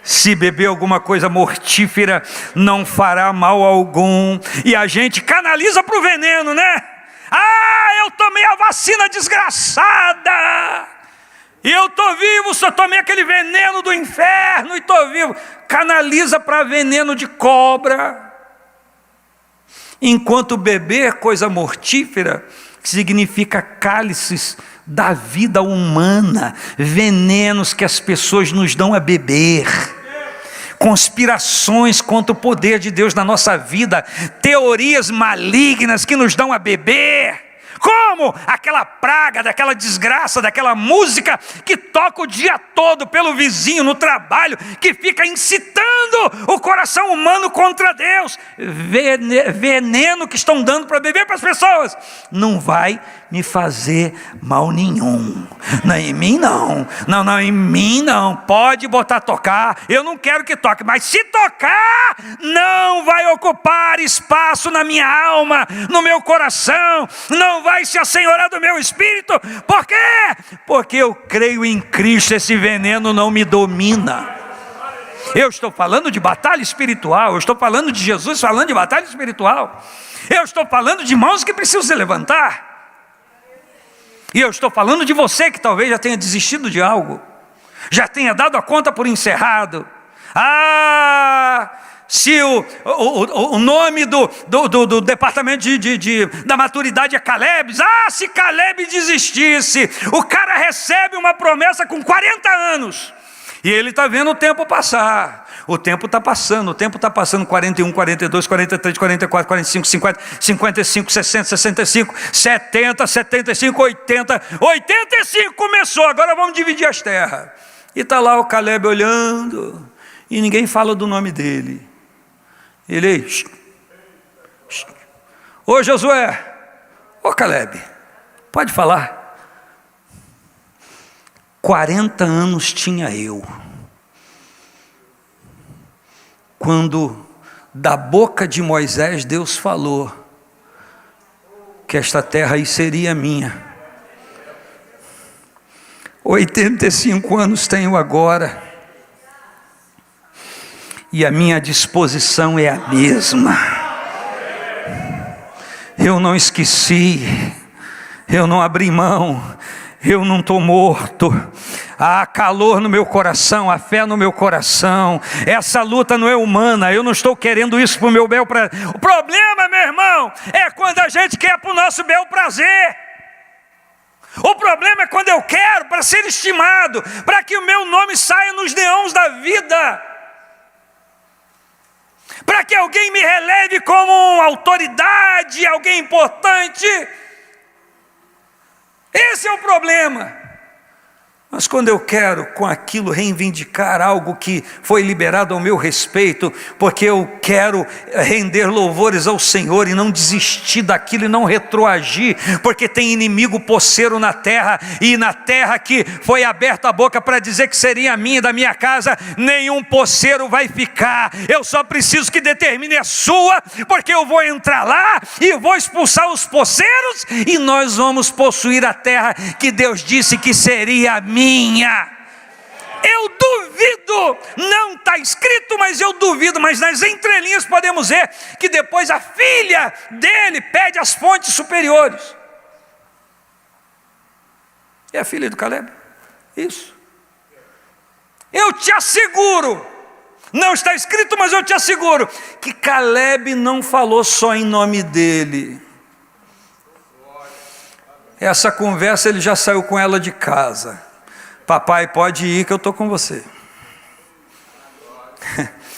Se beber alguma coisa mortífera, não fará mal algum. E a gente canaliza para o veneno, né? Eu tomei a vacina desgraçada, e eu estou vivo, só tomei aquele veneno do inferno e estou vivo. Canaliza para veneno de cobra. Enquanto beber coisa mortífera, que significa cálices da vida humana, venenos que as pessoas nos dão a beber, conspirações contra o poder de Deus na nossa vida, teorias malignas que nos dão a beber. Como aquela praga, daquela desgraça, daquela música que toca o dia todo pelo vizinho no trabalho, que fica incitando o coração humano contra Deus. Veneno que estão dando para beber para as pessoas. Não vai me fazer mal nenhum. Não, em mim não. Não, em mim não. Pode botar tocar, eu não quero que toque, mas se tocar, não vai ocupar espaço na minha alma, no meu coração, não vai se assenhorar do meu espírito. Por quê? Porque eu creio em Cristo, esse veneno não me domina. Eu estou falando de batalha espiritual, eu estou falando de Jesus falando de batalha espiritual. Eu estou falando de mãos que precisam se levantar. E eu estou falando de você que talvez já tenha desistido de algo, já tenha dado a conta por encerrado. Se o nome do departamento da maturidade é Caleb, se Caleb desistisse, o cara recebe uma promessa com 40 anos, e ele está vendo o tempo passar. O tempo está passando, 41, 42, 43, 44, 45, 50, 55, 60, 65, 70, 75, 80, 85 começou, agora vamos dividir as terras. E está lá o Caleb olhando, e ninguém fala do nome dele. Ele, ô Josué, ô Caleb, pode falar. 40 anos tinha eu, quando da boca de Moisés Deus falou que esta terra aí seria minha. 85 anos tenho agora, e a minha disposição é a mesma. Eu não esqueci, eu não abri mão, eu não estou morto. Há calor no meu coração, há fé no meu coração. Essa luta não é humana, eu não estou querendo isso para o meu bel prazer. O problema, meu irmão, é quando a gente quer para o nosso bel prazer. O problema é quando eu quero para ser estimado, para que o meu nome saia nos neons da vida, para que alguém me releve como autoridade, alguém importante. Esse é o problema. Mas quando eu quero com aquilo reivindicar algo que foi liberado ao meu respeito, porque eu quero render louvores ao Senhor e não desistir daquilo e não retroagir, porque tem inimigo posseiro na terra, e na terra que foi aberta a boca para dizer que seria minha, da minha casa, nenhum posseiro vai ficar. Eu só preciso que determine a sua, porque eu vou entrar lá e vou expulsar os posseiros, e nós vamos possuir a terra que Deus disse que seria minha. Eu duvido, não está escrito, mas eu duvido, mas nas entrelinhas podemos ver que depois a filha dele pede as fontes superiores. É a filha do Caleb? Isso. Eu te asseguro, não está escrito, mas eu te asseguro, que Caleb não falou só em nome dele. Essa conversa ele já saiu com ela de casa. Papai, pode ir que eu estou com você.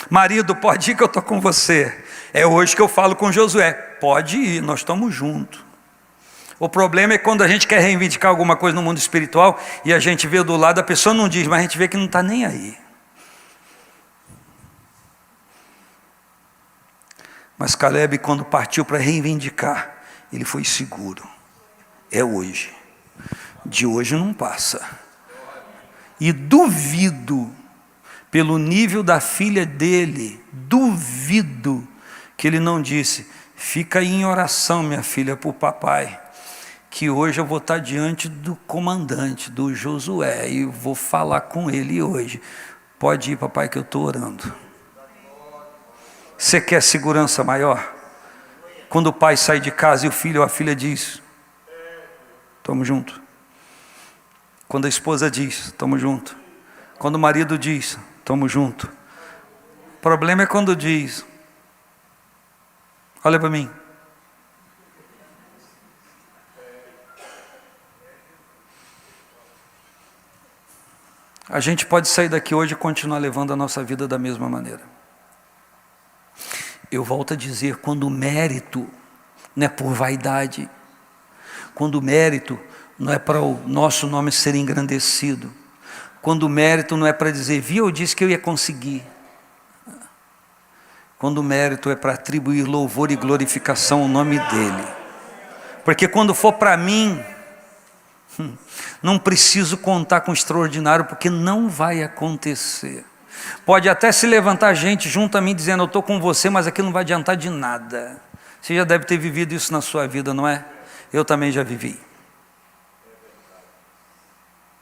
Marido, pode ir que eu estou com você. É hoje que eu falo com Josué. Pode ir, nós estamos juntos. O problema é quando a gente quer reivindicar alguma coisa no mundo espiritual e a gente vê do lado, a pessoa não diz, mas a gente vê que não está nem aí. Mas Caleb, quando partiu para reivindicar, ele foi seguro. É hoje. De hoje não passa. E duvido, pelo nível da filha dele, duvido que ele não disse, fica aí em oração, minha filha, para o papai, que hoje eu vou estar diante do comandante, do Josué, e vou falar com ele hoje. Pode ir, papai, que eu estou orando. Você quer segurança maior? Quando o pai sai de casa e o filho ou a filha diz, estamos juntos. Quando a esposa diz, estamos juntos. Quando o marido diz, estamos juntos. O problema é quando diz, olha para mim. A gente pode sair daqui hoje e continuar levando a nossa vida da mesma maneira. Eu volto a dizer, quando o mérito não é por vaidade, quando o mérito não é para o nosso nome ser engrandecido, quando o mérito não é para dizer, viu, eu disse que eu ia conseguir, quando o mérito é para atribuir louvor e glorificação ao nome dele, porque quando for para mim, não preciso contar com o extraordinário, porque não vai acontecer. Pode até se levantar gente junto a mim dizendo, eu estou com você, mas aquilo não vai adiantar de nada. Você já deve ter vivido isso na sua vida, não é? Eu também já vivi.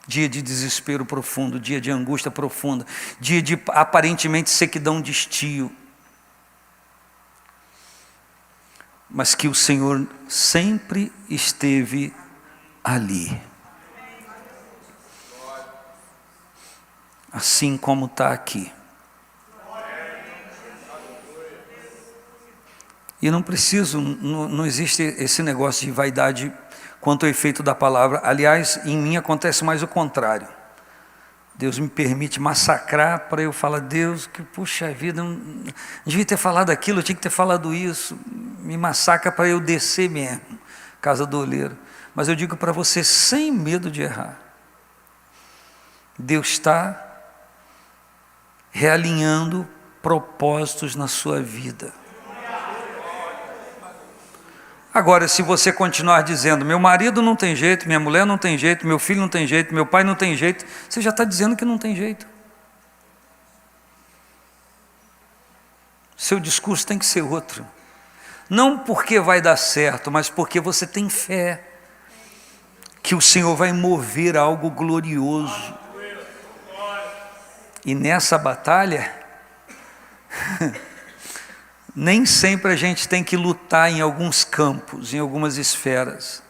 Dia de desespero profundo, dia de angústia profunda, dia de aparentemente sequidão de estio. Mas que o Senhor sempre esteve ali. Assim como está aqui. E não preciso, não existe esse negócio de vaidade quanto ao efeito da palavra. Aliás, em mim acontece mais o contrário. Deus me permite massacrar para eu falar, Deus, que puxa vida, não devia ter falado aquilo, eu tinha que ter falado isso. Me massacra para eu descer mesmo, casa do oleiro. Mas eu digo para você, sem medo de errar, Deus está realinhando propósitos na sua vida. Agora, se você continuar dizendo, meu marido não tem jeito, minha mulher não tem jeito, meu filho não tem jeito, meu pai não tem jeito, você já está dizendo que não tem jeito. Seu discurso tem que ser outro. Não porque vai dar certo, mas porque você tem fé que o Senhor vai mover algo glorioso. E nessa batalha, nem sempre a gente tem que lutar em alguns campos, em algumas esferas,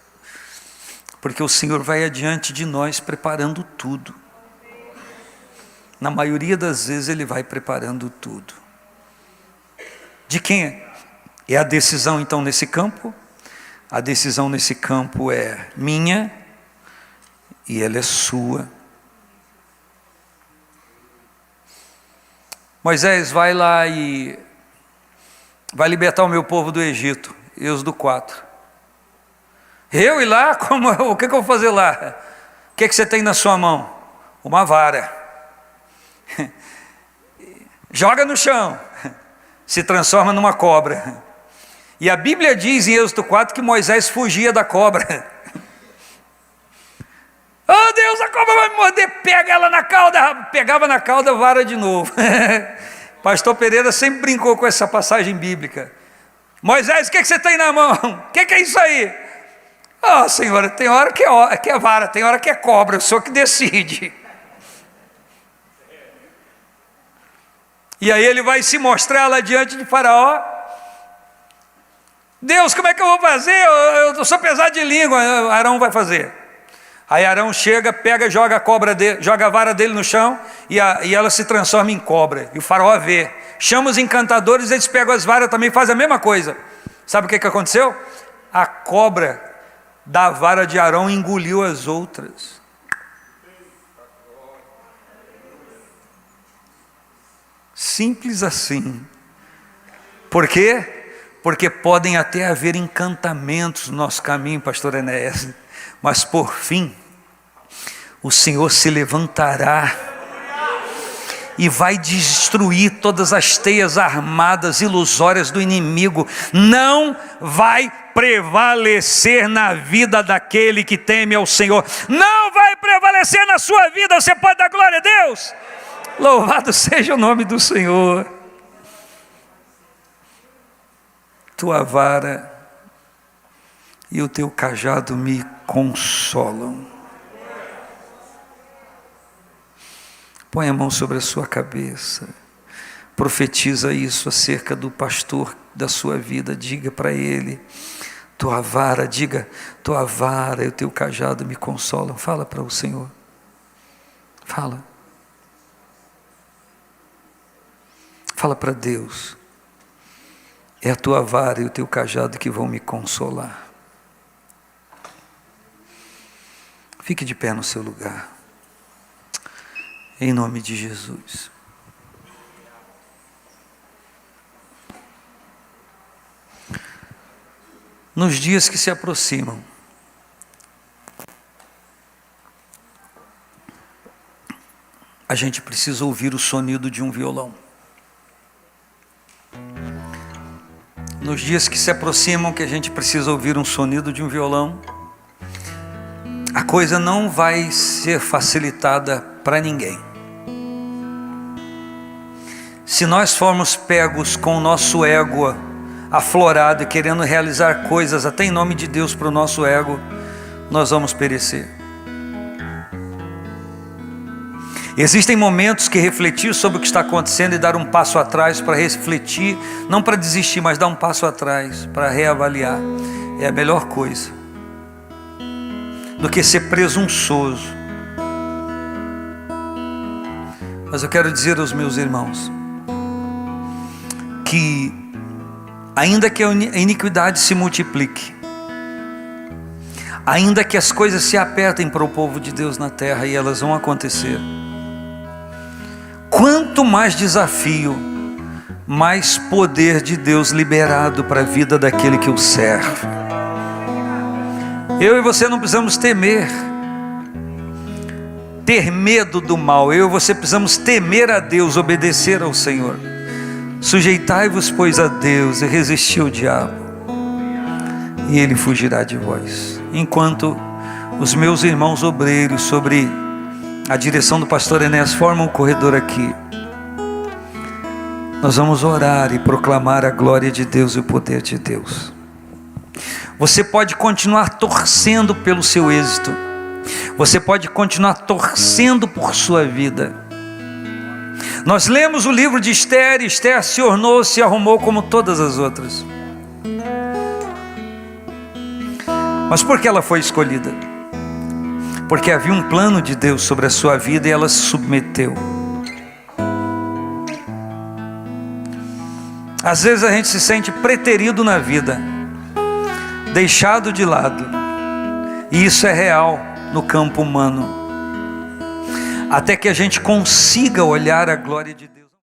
porque o Senhor vai adiante de nós preparando tudo. Na maioria das vezes Ele vai preparando tudo. De quem é a decisão então nesse campo? A decisão nesse campo é minha e ela é sua. Moisés vai lá e vai libertar o meu povo do Egito. Êxodo 4. Eu ir lá? O que eu vou fazer lá? O que você tem na sua mão? uma vara. Joga no chão, se transforma numa cobra. E a Bíblia diz em Êxodo 4 que Moisés fugia da cobra. Oh Deus, a cobra vai me morder, pega ela na cauda. Pegava na cauda, vara de novo. Pastor Pereira sempre brincou com essa passagem bíblica. Moisés, o que você tem na mão? O que é isso aí? Oh Senhora, tem hora que é vara, tem hora que é cobra, o Senhor que decide. E aí ele vai se mostrar lá diante de Faraó. Deus, como é que eu vou fazer? Eu sou pesado de língua. Arão vai fazer. Aí Arão chega, pega, joga a vara dele no chão e ela se transforma em cobra. E o Faraó vê. Chama os encantadores, eles pegam as varas também, fazem a mesma coisa. Sabe o que aconteceu? A cobra da vara de Arão engoliu as outras. Simples assim. Por quê? Porque podem até haver encantamentos no nosso caminho, pastor Enéas, mas por fim, o Senhor se levantará e vai destruir todas as teias armadas, ilusórias do inimigo. Não vai prevalecer na vida daquele que teme ao Senhor. Não vai prevalecer na sua vida. Você pode dar glória a Deus? Louvado seja o nome do Senhor. Tua vara e o teu cajado me consolam. Põe a mão sobre a sua cabeça. Profetiza isso acerca do pastor da sua vida. Diga para ele: tua vara, diga, tua vara e o teu cajado me consolam. Fala para o Senhor. Fala. Fala para Deus. É a tua vara e o teu cajado que vão me consolar. Fique de pé no seu lugar. Em nome de Jesus. Nos dias que se aproximam, a gente precisa ouvir o sonido de um violão. Nos dias que se aproximam, que a gente precisa ouvir um sonido de um violão, a coisa não vai ser facilitada para ninguém. Se nós formos pegos com o nosso ego aflorado e querendo realizar coisas até em nome de Deus para o nosso ego, nós vamos perecer. Existem momentos que refletir sobre o que está acontecendo e dar um passo atrás para refletir, não para desistir, mas dar um passo atrás para reavaliar, é a melhor coisa do que ser presunçoso. Mas eu quero dizer aos meus irmãos que ainda que a iniquidade se multiplique, ainda que as coisas se apertem para o povo de Deus na terra, e elas vão acontecer, quanto mais desafio, mais poder de Deus liberado para a vida daquele que o serve. Eu e você não precisamos ter medo do mal. Eu e você precisamos temer a Deus, obedecer ao Senhor. Sujeitai-vos, pois, a Deus e resisti ao diabo, e ele fugirá de vós. Enquanto os meus irmãos obreiros, sobre a direção do pastor Enéas, formam um corredor aqui, nós vamos orar e proclamar a glória de Deus e o poder de Deus. Você pode continuar torcendo pelo seu êxito, você pode continuar torcendo por sua vida. Nós lemos o livro de Esther, e Esther se ornou, se arrumou como todas as outras. Mas por que ela foi escolhida? Porque havia um plano de Deus sobre a sua vida e ela se submeteu. Às vezes a gente se sente preterido na vida, deixado de lado, e isso é real no campo humano, até que a gente consiga olhar a glória de Deus.